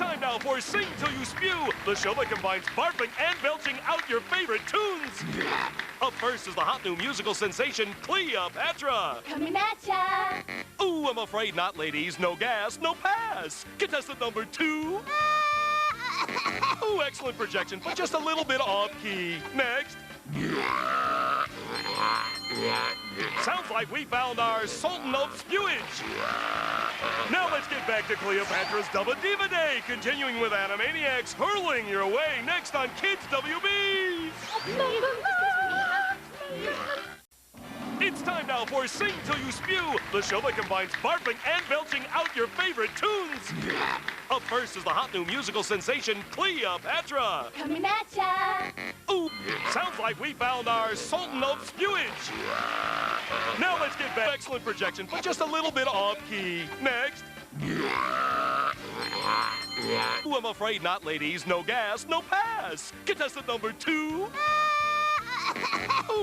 time now for Sing Till You Spew, the show that combines barfing and belching out your favorite tunes. Up first is the hot new musical sensation, Cleopatra. Coming at ya. Ooh, I'm afraid not, ladies. No gas, no pass. Contestant number 2. Ooh, excellent projection, but just a little bit off-key. Next. Sounds like we found our Sultan of Spewage. Now let's get back to Cleopatra's Double Diva Day, continuing with Animaniacs hurling your way next on Kids WB. It's time now for Sing Till You Spew, the show that combines barfing and belching out your favorite tunes. Up first is the hot new musical sensation, Cleopatra. Coming at ya. Ooh, sounds like we found our Sultan of Spewage. Now let's get back. Excellent projection, but just a little bit off-key. Next. Ooh, I'm afraid not, ladies. No gas, no pass. Contestant number 2. Ooh.